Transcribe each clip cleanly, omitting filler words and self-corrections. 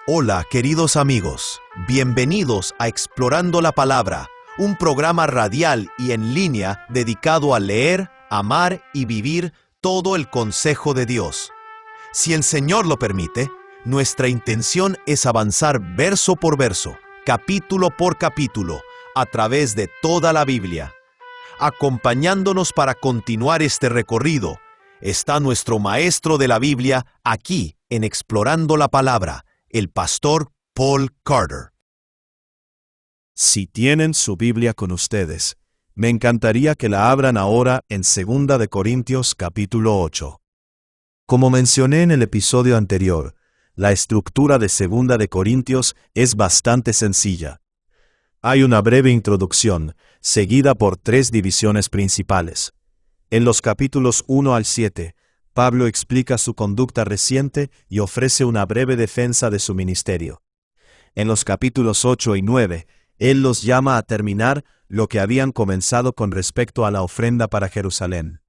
Hola, queridos amigos. Bienvenidos a Explorando la Palabra, un programa radial y en línea dedicado a leer, amar y vivir todo el consejo de Dios. Si el Señor lo permite, nuestra intención es avanzar verso por verso, capítulo por capítulo, a través de toda la Biblia. Acompañándonos para continuar este recorrido, está nuestro maestro de la Biblia aquí en Explorando la Palabra, el pastor Paul Carter. Si tienen su Biblia con ustedes, me encantaría que la abran ahora en 2 de Corintios capítulo 8. Como mencioné en el episodio anterior, la estructura de 2 de Corintios es bastante sencilla. Hay una breve introducción, seguida por 3 divisiones principales. En los capítulos 1 al 7, Pablo explica su conducta reciente y ofrece una breve defensa de su ministerio. En los capítulos 8 y 9, él los llama a terminar lo que habían comenzado con respecto a la ofrenda para Jerusalén.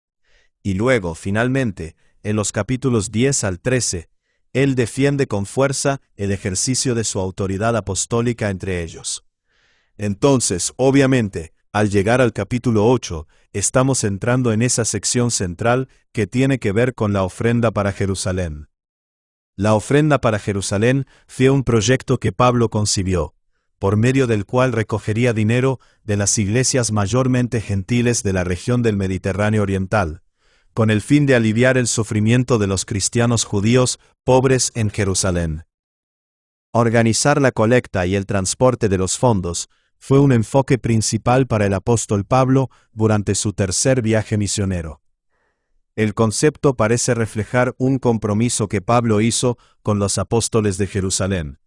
Y luego, finalmente, en los capítulos 10 al 13, él defiende con fuerza el ejercicio de su autoridad apostólica entre ellos. Entonces, obviamente, al llegar al capítulo 8, estamos entrando en esa sección central que tiene que ver con la ofrenda para Jerusalén. La ofrenda para Jerusalén fue un proyecto que Pablo concibió, por medio del cual recogería dinero de las iglesias mayormente gentiles de la región del Mediterráneo Oriental, con el fin de aliviar el sufrimiento de los cristianos judíos pobres en Jerusalén. Organizar la colecta y el transporte de los fondos fue un enfoque principal para el apóstol Pablo durante su tercer viaje misionero. El concepto parece reflejar un compromiso que Pablo hizo con los apóstoles de Jerusalén,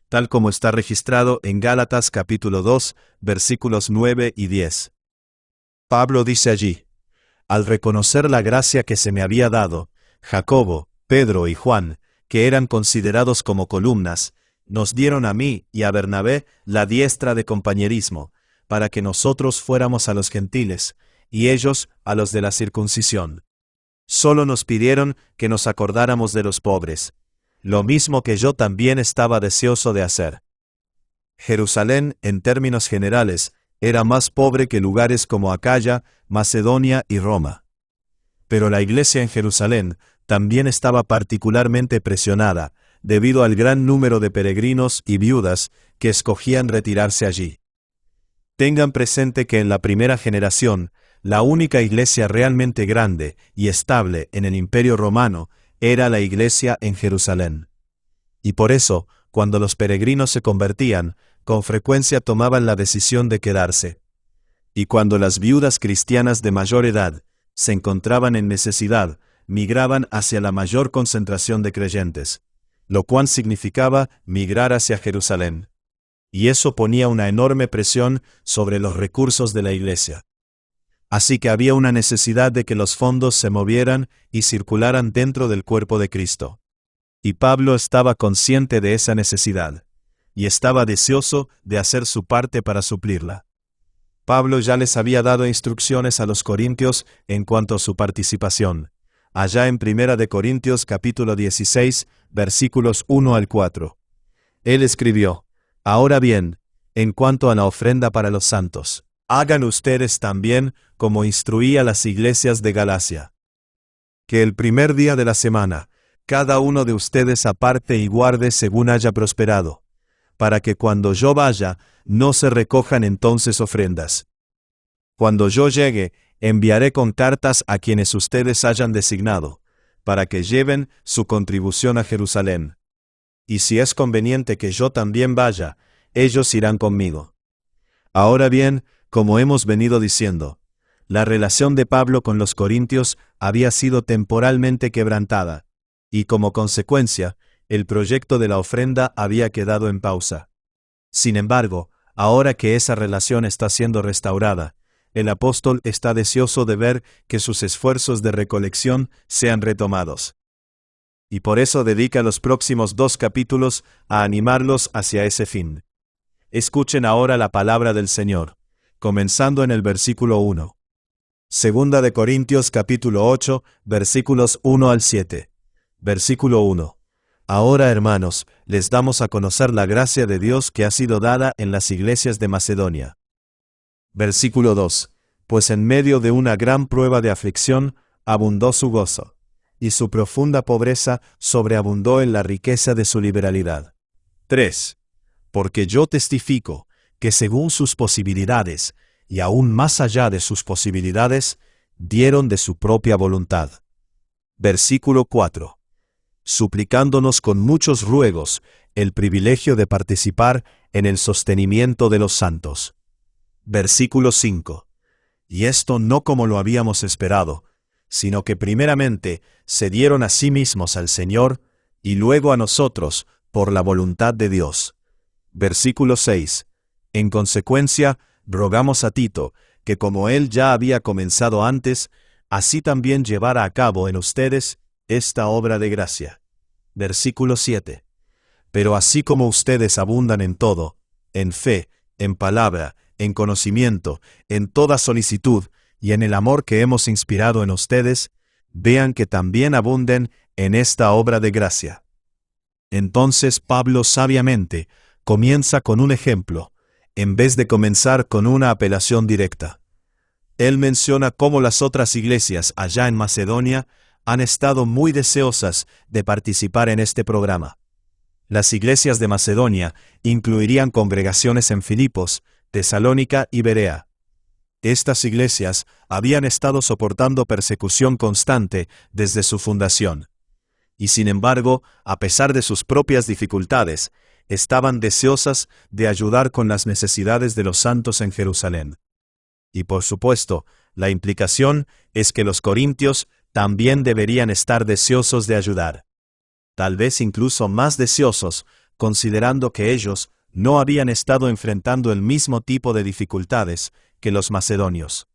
tal como está registrado en Gálatas capítulo 2, versículos 9 y 10. Pablo dice allí: «Al reconocer la gracia que se me había dado, Jacobo, Pedro y Juan, que eran considerados como columnas, nos dieron a mí y a Bernabé la diestra de compañerismo, para que nosotros fuéramos a los gentiles, y ellos a los de la circuncisión. Solo nos pidieron que nos acordáramos de los pobres, lo mismo que yo también estaba deseoso de hacer». Jerusalén, en términos generales, era más pobre que lugares como Acaya, Macedonia y Roma. Pero la iglesia en Jerusalén también estaba particularmente presionada, debido al gran número de peregrinos y viudas que escogían retirarse allí. Tengan presente que en la primera generación, la única iglesia realmente grande y estable en el Imperio Romano era la iglesia en Jerusalén. Y por eso, cuando los peregrinos se convertían, con frecuencia tomaban la decisión de quedarse. Y cuando las viudas cristianas de mayor edad se encontraban en necesidad, migraban hacia la mayor concentración de creyentes, lo cual significaba migrar hacia Jerusalén. Y eso ponía una enorme presión sobre los recursos de la iglesia. Así que había una necesidad de que los fondos se movieran y circularan dentro del cuerpo de Cristo. Y Pablo estaba consciente de esa necesidad, y estaba deseoso de hacer su parte para suplirla. Pablo ya les había dado instrucciones a los corintios en cuanto a su participación, allá en 1 de Corintios capítulo 16, versículos 1 al 4. Él escribió: «Ahora bien, en cuanto a la ofrenda para los santos, hagan ustedes también como instruí a las iglesias de Galacia. Que el primer día de la semana, cada uno de ustedes aparte y guarde según haya prosperado, para que cuando yo vaya, no se recojan entonces ofrendas. Cuando yo llegue, enviaré con cartas a quienes ustedes hayan designado, para que lleven su contribución a Jerusalén. Y si es conveniente que yo también vaya, ellos irán conmigo». Ahora bien, como hemos venido diciendo, la relación de Pablo con los corintios había sido temporalmente quebrantada, y como consecuencia, el proyecto de la ofrenda había quedado en pausa. Sin embargo, ahora que esa relación está siendo restaurada, el apóstol está deseoso de ver que sus esfuerzos de recolección sean retomados. Y por eso dedica los próximos 2 capítulos a animarlos hacia ese fin. Escuchen ahora la palabra del Señor, comenzando en el versículo 1. 2 de Corintios capítulo 8, versículos 1 al 7. Versículo 1. Ahora, hermanos, les damos a conocer la gracia de Dios que ha sido dada en las iglesias de Macedonia. Versículo 2. Pues en medio de una gran prueba de aflicción, abundó su gozo, y su profunda pobreza sobreabundó en la riqueza de su liberalidad. 3. Porque yo testifico que según sus posibilidades, y aún más allá de sus posibilidades, dieron de su propia voluntad. Versículo 4. Suplicándonos con muchos ruegos el privilegio de participar en el sostenimiento de los santos. Versículo 5. Y esto no como lo habíamos esperado, sino que primeramente se dieron a sí mismos al Señor, y luego a nosotros, por la voluntad de Dios. Versículo 6. En consecuencia, rogamos a Tito, que como él ya había comenzado antes, así también llevara a cabo en ustedes esta obra de gracia. Versículo 7. Pero así como ustedes abundan en todo, en fe, en palabra, en conocimiento, en toda solicitud y en el amor que hemos inspirado en ustedes, vean que también abunden en esta obra de gracia. Entonces Pablo sabiamente comienza con un ejemplo, en vez de comenzar con una apelación directa. Él menciona cómo las otras iglesias allá en Macedonia han estado muy deseosas de participar en este programa. Las iglesias de Macedonia incluirían congregaciones en Filipos, Tesalónica y Berea. Estas iglesias habían estado soportando persecución constante desde su fundación. Y sin embargo, a pesar de sus propias dificultades, estaban deseosas de ayudar con las necesidades de los santos en Jerusalén. Y por supuesto, la implicación es que los corintios también deberían estar deseosos de ayudar. Tal vez incluso más deseosos, considerando que ellos no habían estado enfrentando el mismo tipo de dificultades que los macedonios.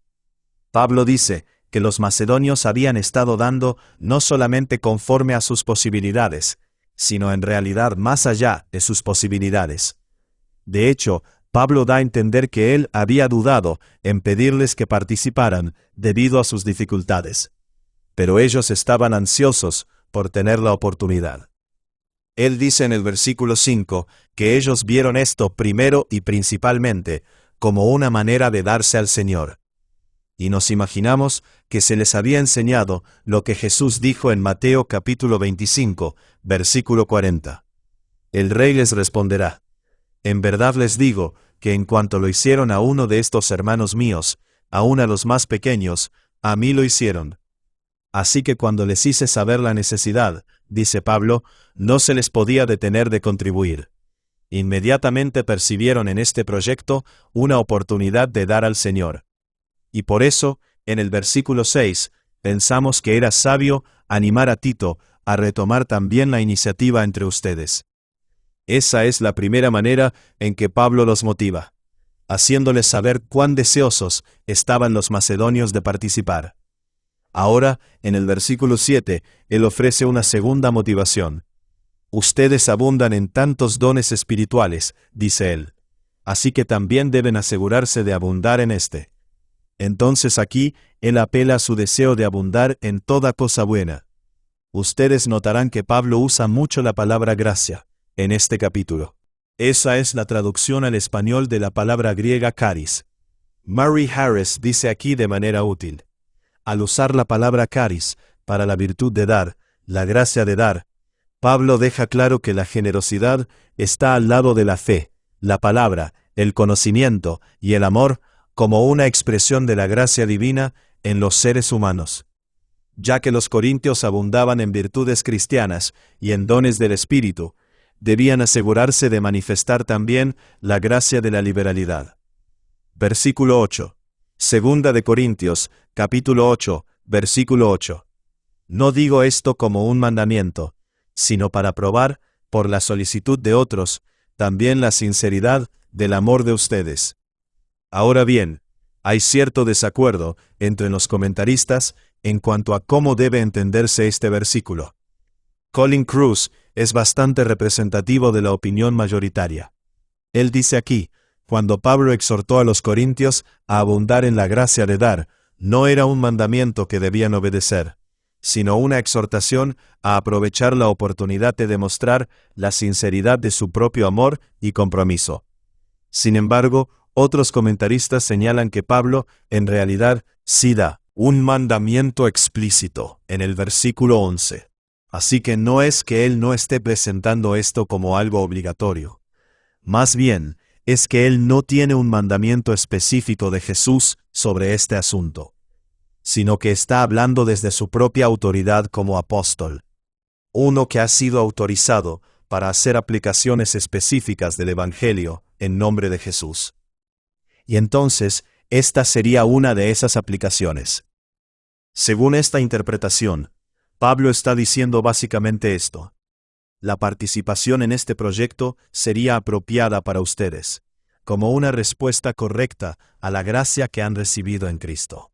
Pablo dice que los macedonios habían estado dando no solamente conforme a sus posibilidades, sino en realidad más allá de sus posibilidades. De hecho, Pablo da a entender que él había dudado en pedirles que participaran debido a sus dificultades. Pero ellos estaban ansiosos por tener la oportunidad. Él dice en el versículo 5 que ellos vieron esto primero y principalmente como una manera de darse al Señor. Y nos imaginamos que se les había enseñado lo que Jesús dijo en Mateo capítulo 25, versículo 40. El rey les responderá: en verdad les digo que en cuanto lo hicieron a uno de estos hermanos míos, aun a los más pequeños, a mí lo hicieron. Así que cuando les hice saber la necesidad, dice Pablo, no se les podía detener de contribuir. Inmediatamente percibieron en este proyecto una oportunidad de dar al Señor. Y por eso, en el versículo 6, pensamos que era sabio animar a Tito a retomar también la iniciativa entre ustedes. Esa es la primera manera en que Pablo los motiva, haciéndoles saber cuán deseosos estaban los macedonios de participar. Ahora, en el versículo 7, él ofrece una segunda motivación. Ustedes abundan en tantos dones espirituales, dice él, así que también deben asegurarse de abundar en este. Entonces aquí, él apela a su deseo de abundar en toda cosa buena. Ustedes notarán que Pablo usa mucho la palabra gracia en este capítulo. Esa es la traducción al español de la palabra griega charis. Murray Harris dice aquí de manera útil: al usar la palabra charis para la virtud de dar, la gracia de dar, Pablo deja claro que la generosidad está al lado de la fe, la palabra, el conocimiento y el amor como una expresión de la gracia divina en los seres humanos. Ya que los corintios abundaban en virtudes cristianas y en dones del Espíritu, debían asegurarse de manifestar también la gracia de la liberalidad. Versículo 8. Segunda de Corintios, capítulo 8, versículo 8. No digo esto como un mandamiento, sino para probar, por la solicitud de otros, también la sinceridad del amor de ustedes. Ahora bien, hay cierto desacuerdo entre los comentaristas en cuanto a cómo debe entenderse este versículo. Colin Cruz es bastante representativo de la opinión mayoritaria. Él dice aquí, cuando Pablo exhortó a los corintios a abundar en la gracia de dar, no era un mandamiento que debían obedecer, sino una exhortación a aprovechar la oportunidad de demostrar la sinceridad de su propio amor y compromiso. Sin embargo, otros comentaristas señalan que Pablo, en realidad, sí da un mandamiento explícito en el versículo 11. Así que no es que él no esté presentando esto como algo obligatorio. Más bien, es que él no tiene un mandamiento específico de Jesús sobre este asunto, sino que está hablando desde su propia autoridad como apóstol, uno que ha sido autorizado para hacer aplicaciones específicas del Evangelio en nombre de Jesús. Y entonces, esta sería una de esas aplicaciones. Según esta interpretación, Pablo está diciendo básicamente esto: la participación en este proyecto sería apropiada para ustedes, como una respuesta correcta a la gracia que han recibido en Cristo.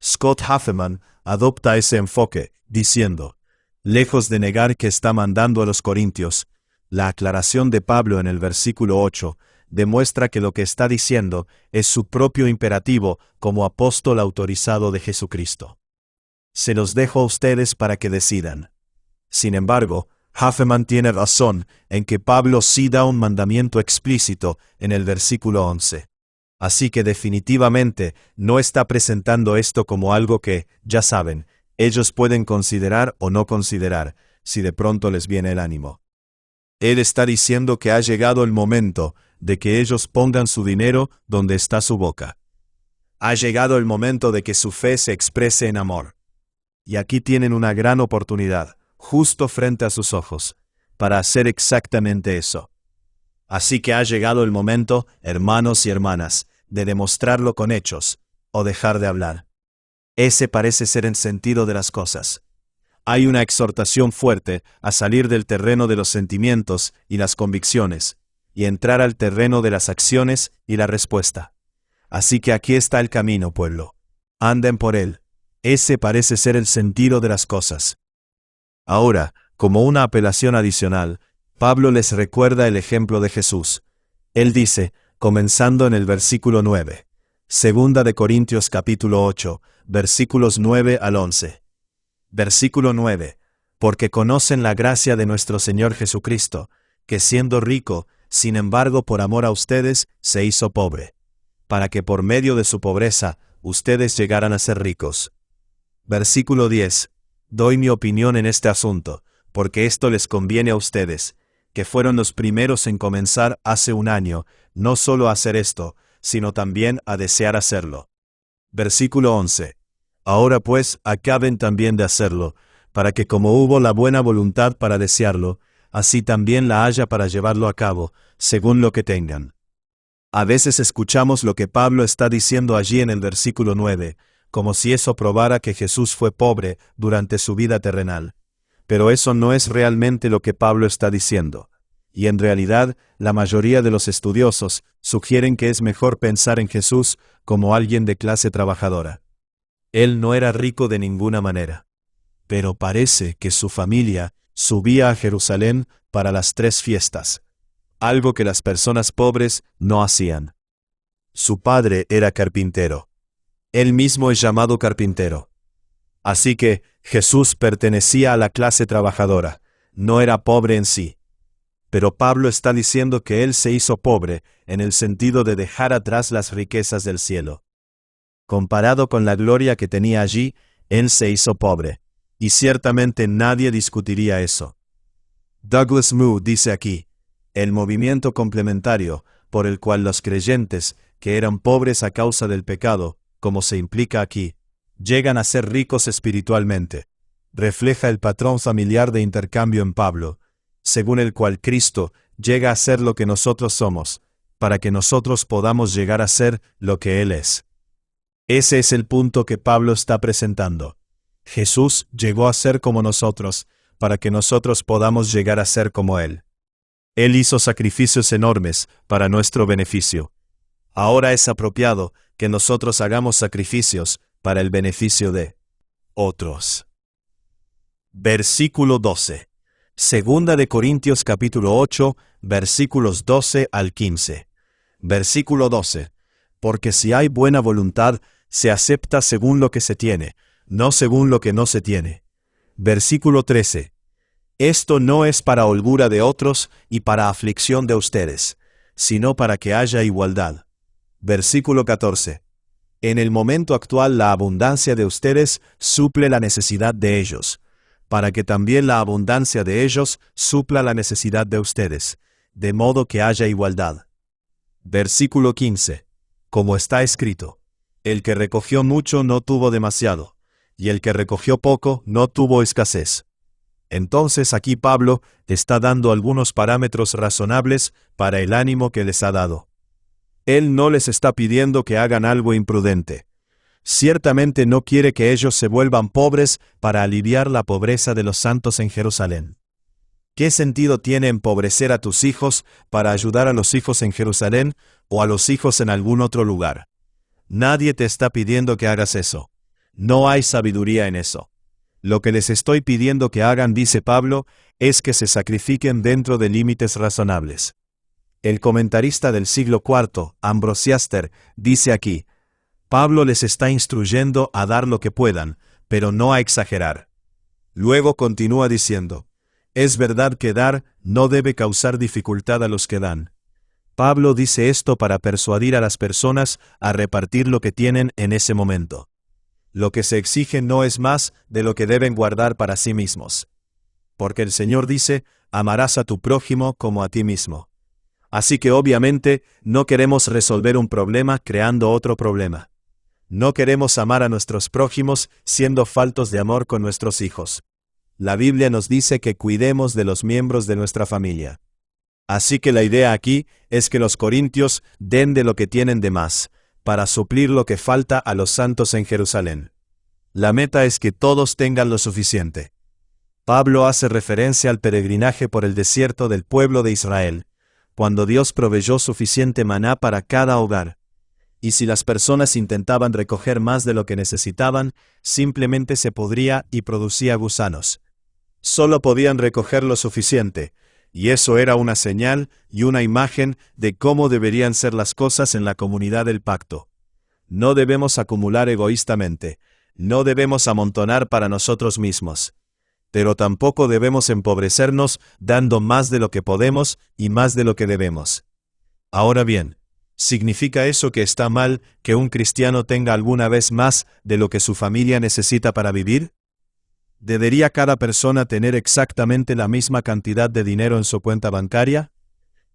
Scott Huffman adopta ese enfoque, diciendo, lejos de negar que está mandando a los corintios, la aclaración de Pablo en el versículo 8 demuestra que lo que está diciendo es su propio imperativo como apóstol autorizado de Jesucristo. Se los dejo a ustedes para que decidan. Sin embargo, Huffman tiene razón en que Pablo sí da un mandamiento explícito en el versículo 11. Así que definitivamente no está presentando esto como algo que, ya saben, ellos pueden considerar o no considerar, si de pronto les viene el ánimo. Él está diciendo que ha llegado el momento de que ellos pongan su dinero donde está su boca. Ha llegado el momento de que su fe se exprese en amor. Y aquí tienen una gran oportunidad, justo frente a sus ojos, para hacer exactamente eso. Así que ha llegado el momento, hermanos y hermanas, de demostrarlo con hechos, o dejar de hablar. Ese parece ser el sentido de las cosas. Hay una exhortación fuerte a salir del terreno de los sentimientos y las convicciones, y entrar al terreno de las acciones y la respuesta. Así que aquí está el camino, pueblo. Anden por él. Ese parece ser el sentido de las cosas. Ahora, como una apelación adicional, Pablo les recuerda el ejemplo de Jesús. Él dice, comenzando en el versículo 9, Segunda de Corintios capítulo 8, versículos 9 al 11. Versículo 9, porque conocen la gracia de nuestro Señor Jesucristo, que siendo rico, sin embargo por amor a ustedes, se hizo pobre, para que por medio de su pobreza, ustedes llegaran a ser ricos. Versículo 10, doy mi opinión en este asunto, porque esto les conviene a ustedes, que fueron los primeros en comenzar hace un año, no solo a hacer esto, sino también a desear hacerlo. Versículo 11. Ahora pues, acaben también de hacerlo, para que como hubo la buena voluntad para desearlo, así también la haya para llevarlo a cabo, según lo que tengan. A veces escuchamos lo que Pablo está diciendo allí en el versículo 9, como si eso probara que Jesús fue pobre durante su vida terrenal. Pero eso no es realmente lo que Pablo está diciendo. Y en realidad, la mayoría de los estudiosos sugieren que es mejor pensar en Jesús como alguien de clase trabajadora. Él no era rico de ninguna manera. Pero parece que su familia subía a Jerusalén para las 3 fiestas, algo que las personas pobres no hacían. Su padre era carpintero. Él mismo es llamado carpintero. Así que Jesús pertenecía a la clase trabajadora, no era pobre en sí. Pero Pablo está diciendo que él se hizo pobre en el sentido de dejar atrás las riquezas del cielo. Comparado con la gloria que tenía allí, él se hizo pobre, y ciertamente nadie discutiría eso. Douglas Moo dice aquí, el movimiento complementario por el cual los creyentes, que eran pobres a causa del pecado, como se implica aquí, llegan a ser ricos espiritualmente, refleja el patrón familiar de intercambio en Pablo, según el cual Cristo llega a ser lo que nosotros somos, para que nosotros podamos llegar a ser lo que Él es. Ese es el punto que Pablo está presentando. Jesús llegó a ser como nosotros, para que nosotros podamos llegar a ser como Él. Él hizo sacrificios enormes para nuestro beneficio. Ahora es apropiado que nosotros hagamos sacrificios para el beneficio de otros. Versículo 12. Segunda de Corintios capítulo 8, versículos 12 al 15. Versículo 12. Porque si hay buena voluntad, se acepta según lo que se tiene, no según lo que no se tiene. Versículo 13. Esto no es para holgura de otros y para aflicción de ustedes, sino para que haya igualdad. Versículo 14. En el momento actual la abundancia de ustedes suple la necesidad de ellos, para que también la abundancia de ellos supla la necesidad de ustedes, de modo que haya igualdad. Versículo 15. Como está escrito, el que recogió mucho no tuvo demasiado, y el que recogió poco no tuvo escasez. Entonces aquí Pablo está dando algunos parámetros razonables para el ánimo que les ha dado. Él no les está pidiendo que hagan algo imprudente. Ciertamente no quiere que ellos se vuelvan pobres para aliviar la pobreza de los santos en Jerusalén. ¿Qué sentido tiene empobrecer a tus hijos para ayudar a los hijos en Jerusalén o a los hijos en algún otro lugar? Nadie te está pidiendo que hagas eso. No hay sabiduría en eso. Lo que les estoy pidiendo que hagan, dice Pablo, es que se sacrifiquen dentro de límites razonables. El comentarista del siglo IV, Ambrosiaster, dice aquí, Pablo les está instruyendo a dar lo que puedan, pero no a exagerar. Luego continúa diciendo, es verdad que dar no debe causar dificultad a los que dan. Pablo dice esto para persuadir a las personas a repartir lo que tienen en ese momento. Lo que se exige no es más de lo que deben guardar para sí mismos. Porque el Señor dice, amarás a tu prójimo como a ti mismo. Así que obviamente no queremos resolver un problema creando otro problema. No queremos amar a nuestros prójimos siendo faltos de amor con nuestros hijos. La Biblia nos dice que cuidemos de los miembros de nuestra familia. Así que la idea aquí es que los corintios den de lo que tienen de más, para suplir lo que falta a los santos en Jerusalén. La meta es que todos tengan lo suficiente. Pablo hace referencia al peregrinaje por el desierto del pueblo de Israel, cuando Dios proveyó suficiente maná para cada hogar. Y si las personas intentaban recoger más de lo que necesitaban, simplemente se podría y producía gusanos. Solo podían recoger lo suficiente, y eso era una señal y una imagen de cómo deberían ser las cosas en la comunidad del pacto. No debemos acumular egoístamente, no debemos amontonar para nosotros mismos, pero tampoco debemos empobrecernos dando más de lo que podemos y más de lo que debemos. Ahora bien, ¿significa eso que está mal que un cristiano tenga alguna vez más de lo que su familia necesita para vivir? ¿Debería cada persona tener exactamente la misma cantidad de dinero en su cuenta bancaria?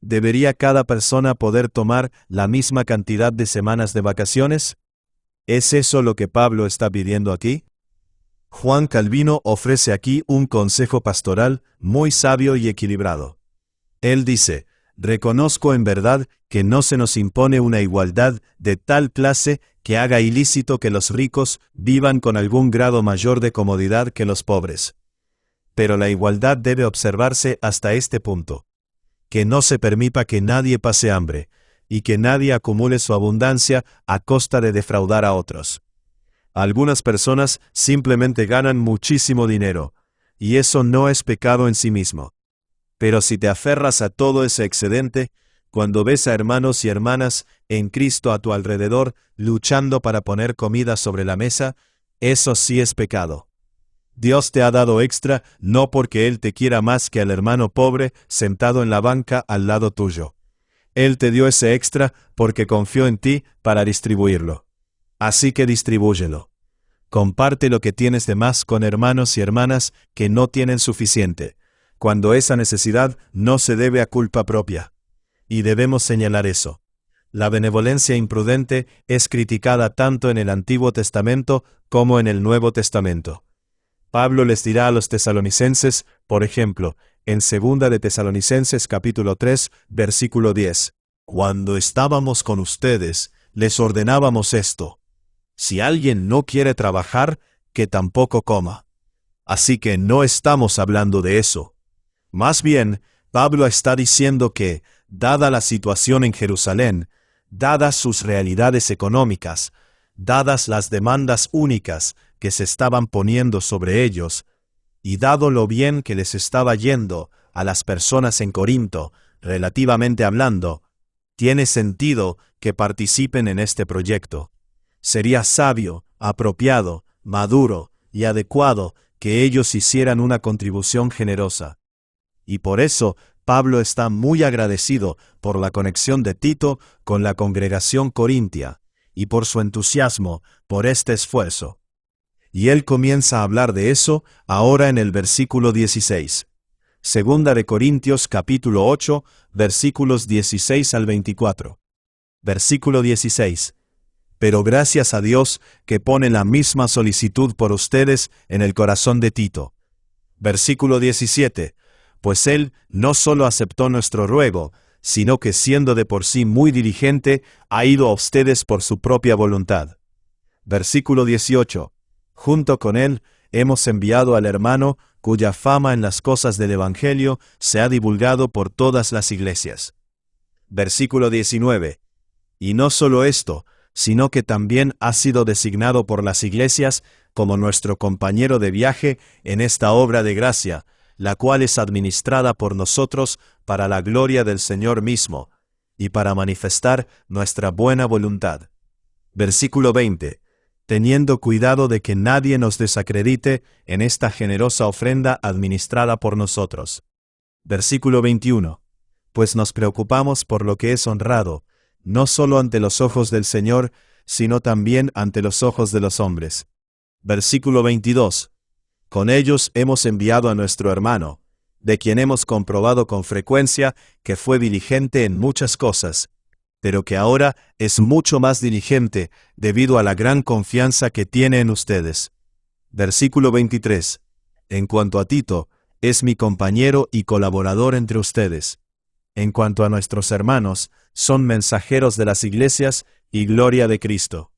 ¿Debería cada persona poder tomar la misma cantidad de semanas de vacaciones? ¿Es eso lo que Pablo está pidiendo aquí? Juan Calvino ofrece aquí un consejo pastoral muy sabio y equilibrado. Él dice, reconozco en verdad que no se nos impone una igualdad de tal clase que haga ilícito que los ricos vivan con algún grado mayor de comodidad que los pobres. Pero la igualdad debe observarse hasta este punto: que no se permita que nadie pase hambre, y que nadie acumule su abundancia a costa de defraudar a otros. Algunas personas simplemente ganan muchísimo dinero, y eso no es pecado en sí mismo. Pero si te aferras a todo ese excedente, cuando ves a hermanos y hermanas en Cristo a tu alrededor luchando para poner comida sobre la mesa, eso sí es pecado. Dios te ha dado extra no porque Él te quiera más que al hermano pobre sentado en la banca al lado tuyo. Él te dio ese extra porque confió en ti para distribuirlo. Así que distribúyelo. Comparte lo que tienes de más con hermanos y hermanas que no tienen suficiente, cuando esa necesidad no se debe a culpa propia. Y debemos señalar eso. La benevolencia imprudente es criticada tanto en el Antiguo Testamento como en el Nuevo Testamento. Pablo les dirá a los tesalonicenses, por ejemplo, en 2 de Tesalonicenses capítulo 3, versículo 10, cuando estábamos con ustedes, les ordenábamos esto: si alguien no quiere trabajar, que tampoco coma. Así que no estamos hablando de eso. Más bien, Pablo está diciendo que, dada la situación en Jerusalén, dadas sus realidades económicas, dadas las demandas únicas que se estaban poniendo sobre ellos, y dado lo bien que les estaba yendo a las personas en Corinto, relativamente hablando, tiene sentido que participen en este proyecto. Sería sabio, apropiado, maduro y adecuado que ellos hicieran una contribución generosa. Y por eso Pablo está muy agradecido por la conexión de Tito con la congregación corintia y por su entusiasmo por este esfuerzo. Y él comienza a hablar de eso ahora en el versículo 16. Segunda de Corintios capítulo 8, versículos 16 al 24. Versículo 16. Pero gracias a Dios que pone la misma solicitud por ustedes en el corazón de Tito. Versículo 17. Pues él no solo aceptó nuestro ruego, sino que siendo de por sí muy diligente, ha ido a ustedes por su propia voluntad. Versículo 18. Junto con él hemos enviado al hermano cuya fama en las cosas del Evangelio se ha divulgado por todas las iglesias. Versículo 19. Y no solo esto, sino que también ha sido designado por las iglesias como nuestro compañero de viaje en esta obra de gracia, la cual es administrada por nosotros para la gloria del Señor mismo, y para manifestar nuestra buena voluntad. Versículo 20. Teniendo cuidado de que nadie nos desacredite en esta generosa ofrenda administrada por nosotros. Versículo 21. Pues nos preocupamos por lo que es honrado, no solo ante los ojos del Señor, sino también ante los ojos de los hombres. Versículo 22. Con ellos hemos enviado a nuestro hermano, de quien hemos comprobado con frecuencia que fue diligente en muchas cosas, pero que ahora es mucho más diligente debido a la gran confianza que tiene en ustedes. Versículo 23. En cuanto a Tito, es mi compañero y colaborador entre ustedes. En cuanto a nuestros hermanos, son mensajeros de las iglesias y gloria de Cristo.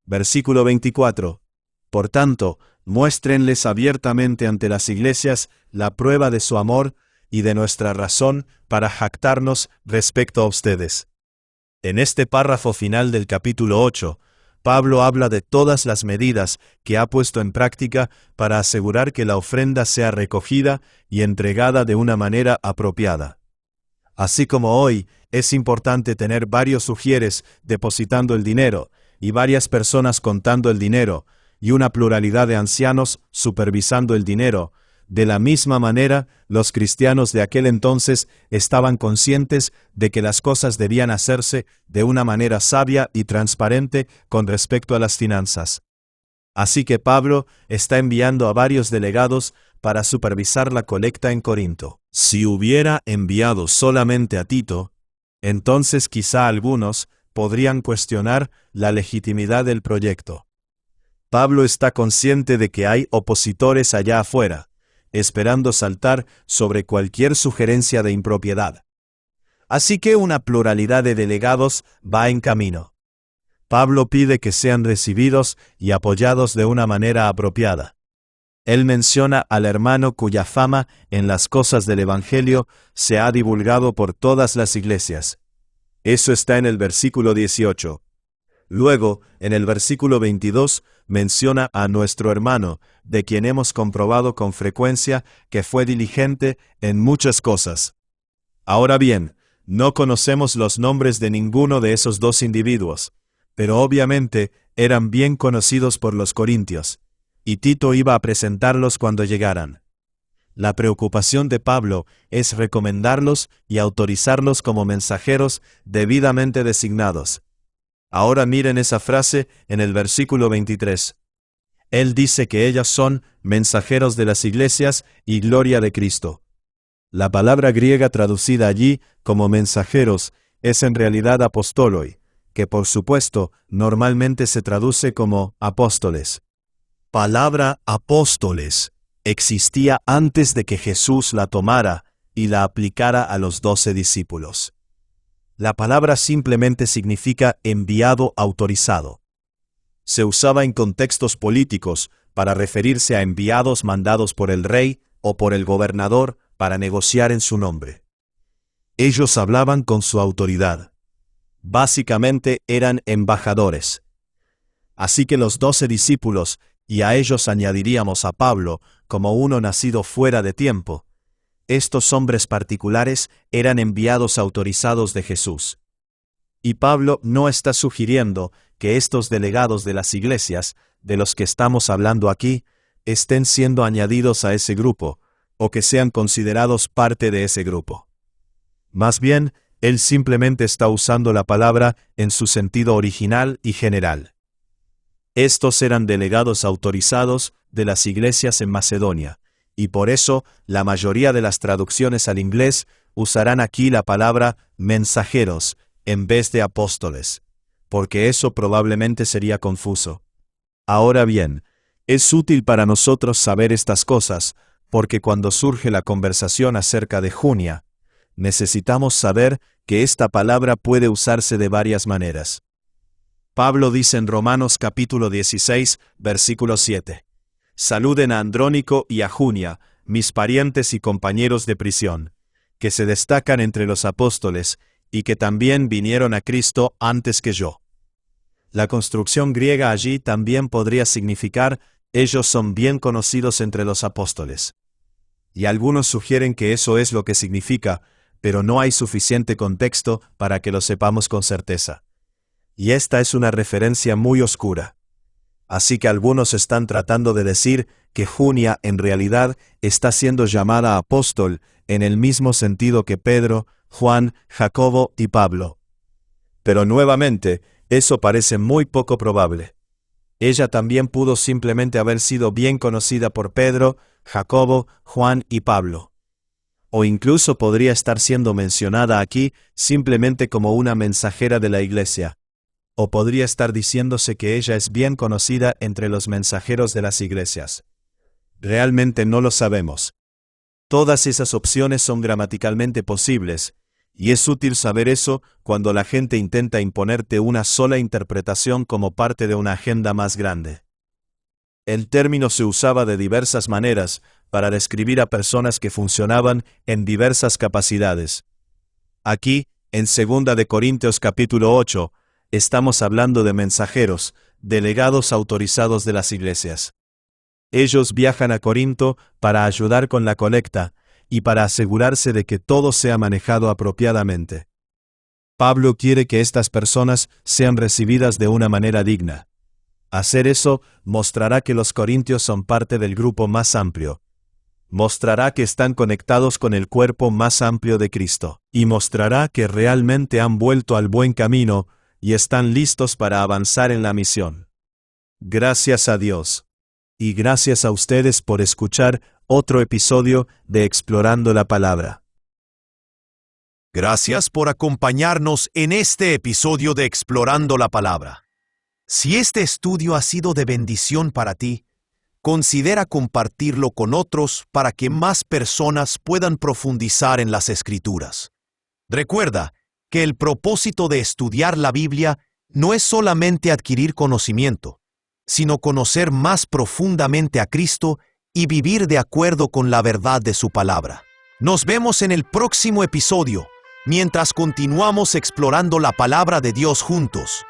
Versículo 24. Por tanto, muéstrenles abiertamente ante las iglesias la prueba de su amor y de nuestra razón para jactarnos respecto a ustedes. En este párrafo final del capítulo 8, Pablo habla de todas las medidas que ha puesto en práctica para asegurar que la ofrenda sea recogida y entregada de una manera apropiada. Así como hoy es importante tener varios sugieres depositando el dinero y varias personas contando el dinero y una pluralidad de ancianos supervisando el dinero, de la misma manera los cristianos de aquel entonces estaban conscientes de que las cosas debían hacerse de una manera sabia y transparente con respecto a las finanzas. Así que Pablo está enviando a varios delegados para supervisar la colecta en Corinto. Si hubiera enviado solamente a Tito, entonces quizá algunos podrían cuestionar la legitimidad del proyecto. Pablo está consciente de que hay opositores allá afuera, esperando saltar sobre cualquier sugerencia de impropiedad. Así que una pluralidad de delegados va en camino. Pablo pide que sean recibidos y apoyados de una manera apropiada. Él menciona al hermano cuya fama en las cosas del Evangelio se ha divulgado por todas las iglesias. Eso está en el versículo 18. Luego, en el versículo 22, menciona a nuestro hermano, de quien hemos comprobado con frecuencia que fue diligente en muchas cosas. Ahora bien, no conocemos los nombres de ninguno de esos dos individuos, pero obviamente eran bien conocidos por los corintios, y Tito iba a presentarlos cuando llegaran. La preocupación de Pablo es recomendarlos y autorizarlos como mensajeros debidamente designados. Ahora miren esa frase en el versículo 23. Él dice que ellas son mensajeros de las iglesias y gloria de Cristo. La palabra griega traducida allí como mensajeros es en realidad apostoloi, que por supuesto normalmente se traduce como apóstoles. Palabra apóstoles existía antes de que Jesús la tomara y la aplicara a los 12 discípulos. La palabra simplemente significa enviado autorizado. Se usaba en contextos políticos para referirse a enviados mandados por el rey o por el gobernador para negociar en su nombre. Ellos hablaban con su autoridad. Básicamente eran embajadores. Así que los 12 discípulos, y a ellos añadiríamos a Pablo como uno nacido fuera de tiempo, estos hombres particulares eran enviados autorizados de Jesús. Y Pablo no está sugiriendo que estos delegados de las iglesias de los que estamos hablando aquí estén siendo añadidos a ese grupo, o que sean considerados parte de ese grupo. Más bien, él simplemente está usando la palabra en su sentido original y general. Estos eran delegados autorizados de las iglesias en Macedonia, y por eso la mayoría de las traducciones al inglés usarán aquí la palabra mensajeros en vez de apóstoles, porque eso probablemente sería confuso. Ahora bien, es útil para nosotros saber estas cosas, porque cuando surge la conversación acerca de Junia, necesitamos saber que esta palabra puede usarse de varias maneras. Pablo dice en Romanos capítulo 16, versículo 7, «Saluden a Andrónico y a Junia, mis parientes y compañeros de prisión, que se destacan entre los apóstoles y que también vinieron a Cristo antes que yo». La construcción griega allí también podría significar «ellos son bien conocidos entre los apóstoles». Y algunos sugieren que eso es lo que significa, pero no hay suficiente contexto para que lo sepamos con certeza. Y esta es una referencia muy oscura. Así que algunos están tratando de decir que Junia en realidad está siendo llamada apóstol en el mismo sentido que Pedro, Juan, Jacobo y Pablo. Pero nuevamente, eso parece muy poco probable. Ella también pudo simplemente haber sido bien conocida por Pedro, Jacobo, Juan y Pablo. O incluso podría estar siendo mencionada aquí simplemente como una mensajera de la iglesia. O podría estar diciéndose que ella es bien conocida entre los mensajeros de las iglesias. Realmente no lo sabemos. Todas esas opciones son gramaticalmente posibles, y es útil saber eso cuando la gente intenta imponerte una sola interpretación como parte de una agenda más grande. El término se usaba de diversas maneras para describir a personas que funcionaban en diversas capacidades. Aquí, en 2 de Corintios capítulo 8, estamos hablando de mensajeros, delegados autorizados de las iglesias. Ellos viajan a Corinto para ayudar con la colecta y para asegurarse de que todo sea manejado apropiadamente. Pablo quiere que estas personas sean recibidas de una manera digna. Hacer eso mostrará que los corintios son parte del grupo más amplio. Mostrará que están conectados con el cuerpo más amplio de Cristo, y mostrará que realmente han vuelto al buen camino y están listos para avanzar en la misión. Gracias a Dios. Y gracias a ustedes por escuchar otro episodio de Explorando la Palabra. Gracias por acompañarnos en este episodio de Explorando la Palabra. Si este estudio ha sido de bendición para ti, considera compartirlo con otros para que más personas puedan profundizar en las Escrituras. Recuerda que el propósito de estudiar la Biblia no es solamente adquirir conocimiento, sino conocer más profundamente a Cristo y vivir de acuerdo con la verdad de su palabra. Nos vemos en el próximo episodio, mientras continuamos explorando la palabra de Dios juntos.